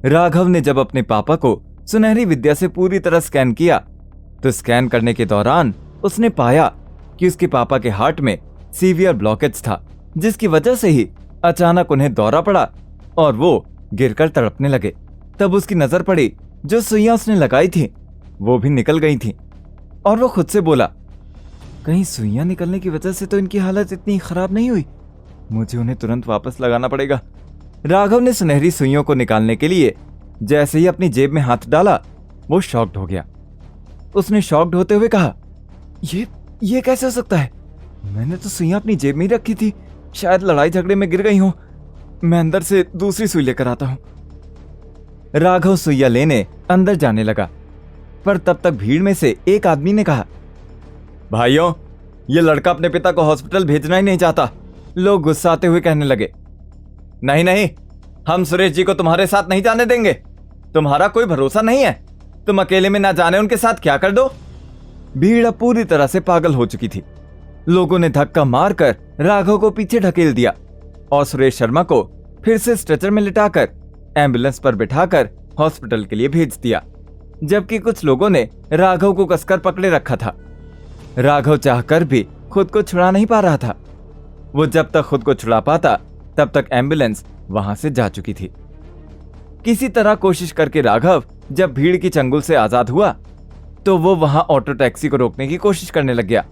राघव ने जब अपने पापा को सुनहरी विद्या से पूरी तरह स्कैन किया तो स्कैन करने के दौरान उसने पाया कि उसके पापा के हार्ट में सीवियर ब्लॉकेज था, जिसकी वजह से ही अचानक उन्हें दौरा पड़ा और वो गिरकर तड़पने लगे। तब उसकी नजर पड़ी जो सुइयां उसने लगाई थी वो भी निकल गई थी और वो खुद से बोला, कहीं सुइयां निकलने की वजह से तो इनकी हालत इतनी खराब नहीं हुई, मुझे उन्हें तुरंत वापस लगाना पड़ेगा। राघव ने सुनहरी सुइयों को निकालने के लिए जैसे ही अपनी जेब में हाथ डाला वो शॉक्ड हो गया। उसने शॉक्ड होते हुए कहा, ये कैसे हो सकता है? मैंने तो सुइयां अपनी जेब में ही रखी थी, शायद लड़ाई झगड़े में गिर गई हो। मैं अंदर से दूसरी सुई लेकर आता हूं। राघव सुइयां लेने अंदर जाने लगा, पर तब तक भीड़ में से एक आदमी ने कहा, भाइयों, ये लड़का अपने पिता को हॉस्पिटल भेजना ही नहीं चाहता। लोग गुस्साते हुए कहने लगे, नहीं नहीं, हम सुरेश जी को तुम्हारे साथ नहीं जाने देंगे। तुम्हारा कोई भरोसा नहीं है, तुम अकेले में ना जाने उनके साथ क्या कर दो। भीड़ अब पूरी तरह से पागल हो चुकी थी। लोगों ने धक्का मारकर राघव को पीछे ढकेल दिया और सुरेश शर्मा को फिर से स्ट्रेचर में लिटाकर एम्बुलेंस पर बिठाकर हॉस्पिटल के लिए भेज दिया, जबकि कुछ लोगों ने राघव को कसकर पकड़े रखा था। राघव चाहकर भी खुद को छुड़ा नहीं पा रहा था। वो जब तक खुद को छुड़ा पाता तब तक एम्बुलेंस वहां से जा चुकी थी। किसी तरह कोशिश करके राघव जब भीड़ की चंगुल से आजाद हुआ तो वो वहां ऑटो टैक्सी को रोकने की कोशिश करने लग गया।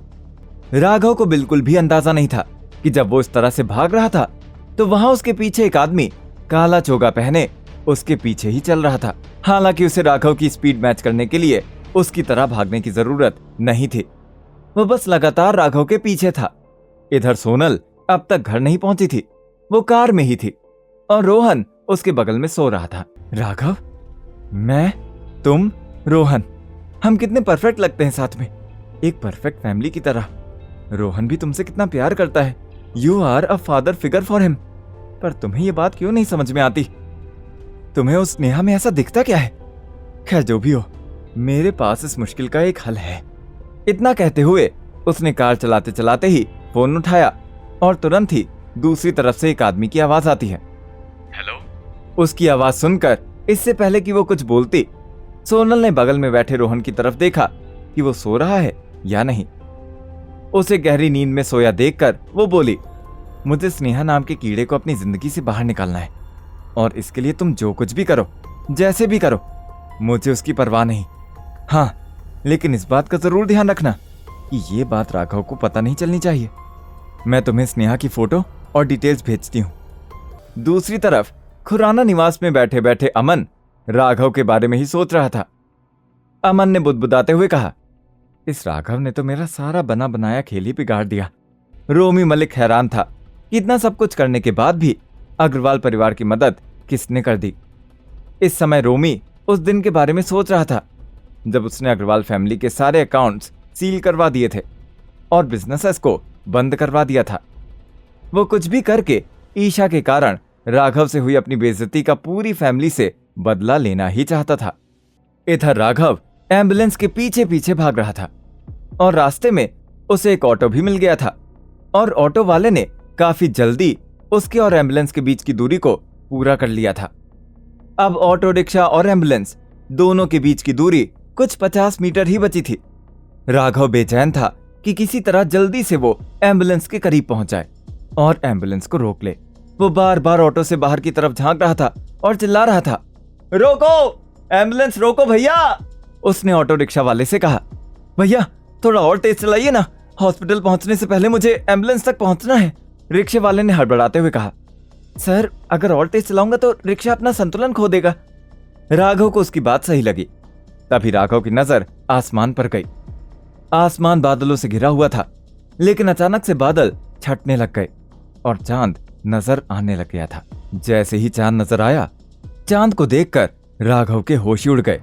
राघव को बिल्कुल भी अंदाजा नहीं था कि जब वो इस तरह से भाग रहा था तो वहां उसके पीछे एक आदमी काला चोगा पहने उसके पीछे ही चल रहा था। हालांकि उसे राघव की स्पीड मैच करने के लिए उसकी तरह भागने की जरूरत नहीं थी। वो बस लगातार राघव के पीछे था। इधर सोनल अब तक घर नहीं पहुंची थी, वो कार में ही थी और रोहन उसके बगल में सो रहा था। राघव, मैं, तुम, रोहन, हम कितने परफेक्ट लगते हैं साथ में, एक परफेक्ट फैमिली की तरह। रोहन भी तुमसे कितना प्यार करता है, you are a father figure for him. पर तुम्हें ये बात क्यों नहीं समझ में आती? तुम्हें उस नेहा में ऐसा दिखता क्या है? खैर जो भी हो, मेरे पास इस मुश्किल का एक हल है। इतना कहते हुए उसने कार चलाते चलाते ही फोन उठाया और तुरंत ही दूसरी तरफ से एक आदमी की आवाज आती है। हेलो। उसकी आवाज सुनकर इससे पहले कि वो कुछ बोलती, सोनल ने बगल में बैठे रोहन की तरफ देखा कि वो सो रहा है या नहीं। उसे गहरी नींद में सोया देखकर वो बोली, मुझे स्नेहा नाम के कीड़े को अपनी जिंदगी से बाहर निकालना है और इसके लिए तुम जो कुछ भी करो, जैसे भी करो, मुझे उसकी परवाह नहीं। हाँ, लेकिन इस बात का जरूर ध्यान रखना कि ये बात राघव को पता नहीं चलनी चाहिए। मैं तुम्हें स्नेहा की फोटो और डिटेल्स भेजती हूँ। दूसरी तरफ खुराना निवास में बैठे बैठे अमन राघव के बारे में ही सोच रहा था। अमन ने बुदबुदाते हुए कहा, इस राघव ने तो मेरा सारा बना बनाया खेल ही बिगाड़ दिया। रोमी मलिक हैरान था कि इतना सब कुछ करने के बाद भी अग्रवाल परिवार की मदद किसने कर दी। इस समय रोमी उस दिन के बारे में सोच रहा था जब उसने अग्रवाल फैमिली के सारे अकाउंट्स सील करवा दिए थे और बिजनेसेस को बंद करवा दिया था। वो कुछ भी करके ईशा के कारण राघव से हुई अपनी बेइज्जती का पूरी फैमिली से बदला लेना ही चाहता था। इधर राघव एम्बुलेंस के पीछे पीछे भाग रहा था और रास्ते में उसे एक ऑटो भी मिल गया था और ऑटो वाले ने काफी जल्दी उसके और एम्बुलेंस के बीच की दूरी को पूरा कर लिया था। अब ऑटो रिक्शा और एम्बुलेंस दोनों के बीच की दूरी कुछ 50 मीटर ही बची थी। राघव बेचैन था कि किसी तरह जल्दी से वो एम्बुलेंस के करीब पहुंच जाए और एम्बुलेंस को रोक ले। वो बार बार ऑटो से बाहर की तरफ झांक रहा था और चिल्ला रहा था, रोको, एम्बुलेंस रोको भैया। उसने ऑटो रिक्शा वाले से कहा, भैया थोड़ा और तेज चलाइए ना, हॉस्पिटल पहुंचने से पहले मुझे एम्बुलेंस तक पहुंचना है। रिक्शे वाले ने हड़बड़ाते हुए कहा, सर अगर और तेज चलाऊंगा तो रिक्शा अपना संतुलन खो देगा। राघव को उसकी बात सही लगी। तभी राघव की नजर आसमान पर गई। आसमान बादलों से घिरा हुआ था, लेकिन अचानक से बादल छटने लग गए और चांद नजर आने लग गया था। जैसे ही चांद नजर आया, चांद को देखकर राघव के होश उड़ गए।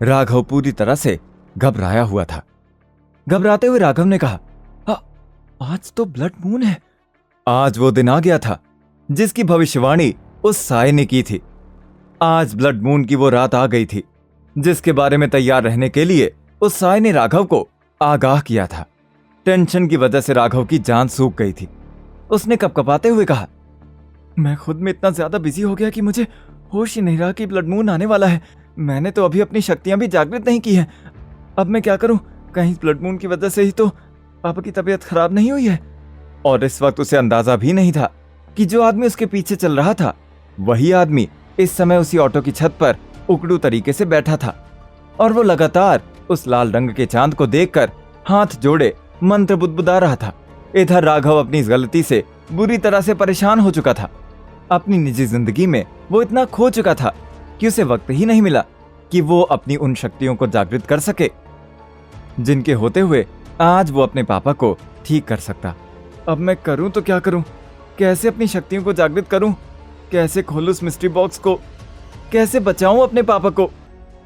राघव पूरी तरह से घबराया हुआ था। घबराते हुए राघव ने कहा, आज तो ब्लड मून है। आज वो दिन आ गया था जिसकी भविष्यवाणी उस साये ने की थी। आज ब्लड मून की वो रात आ गई थी जिसके बारे में तैयार रहने के लिए उस साये ने राघव को आगाह किया था। टेंशन की वजह से राघव की जान सूख गई थी। उसने कपकपाते हुए कहा, मैं खुद में इतना ज्यादा बिजी हो गया कि मुझे होश ही नहीं रहा कि ब्लड मून आने वाला है। मैंने तो अभी अपनी शक्तियां भी जागृत नहीं की हैं। अब मैं क्या करूं? कहीं ब्लड मून की वजह से ही तो पापा की तबीयत खराब नहीं हुई है। और इस वक्त उसे अंदाजा भी नहीं था कि जो आदमी उसके पीछे चल रहा था वही आदमी इस समय उसी ऑटो की छत पर उकड़ू तरीके से बैठा था और वो लगातार उस लाल रंग के चांद को देखकर हाथ जोड़े मंत्र बुदबुदा रहा था। इधर राघव अपनी इस गलती से बुरी तरह से परेशान हो चुका था। अपनी निजी जिंदगी में वो इतना खो चुका था कि उसे वक्त ही नहीं मिला कि वो अपनी उन शक्तियों को जागृत कर सके जिनके होते हुए आज वो अपने पापा को ठीक कर सकता। अब मैं करूं तो क्या करूं? कैसे अपनी शक्तियों को जागृत करूं? कैसे खोलूं उस मिस्ट्री बॉक्स को? कैसे बचाऊं अपने पापा को?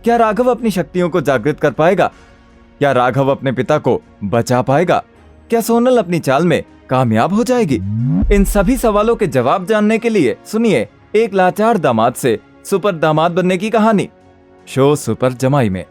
क्या राघव अपनी शक्तियों को जागृत कर पाएगा? क्या राघव अपने पिता को बचा पाएगा? क्या सोनल अपनी चाल में कामयाब हो जाएगी? इन सभी सवालों के जवाब जानने के लिए सुनिए एक लाचार दामाद से सुपर दामाद बनने की कहानी, शो सुपर जमाई में।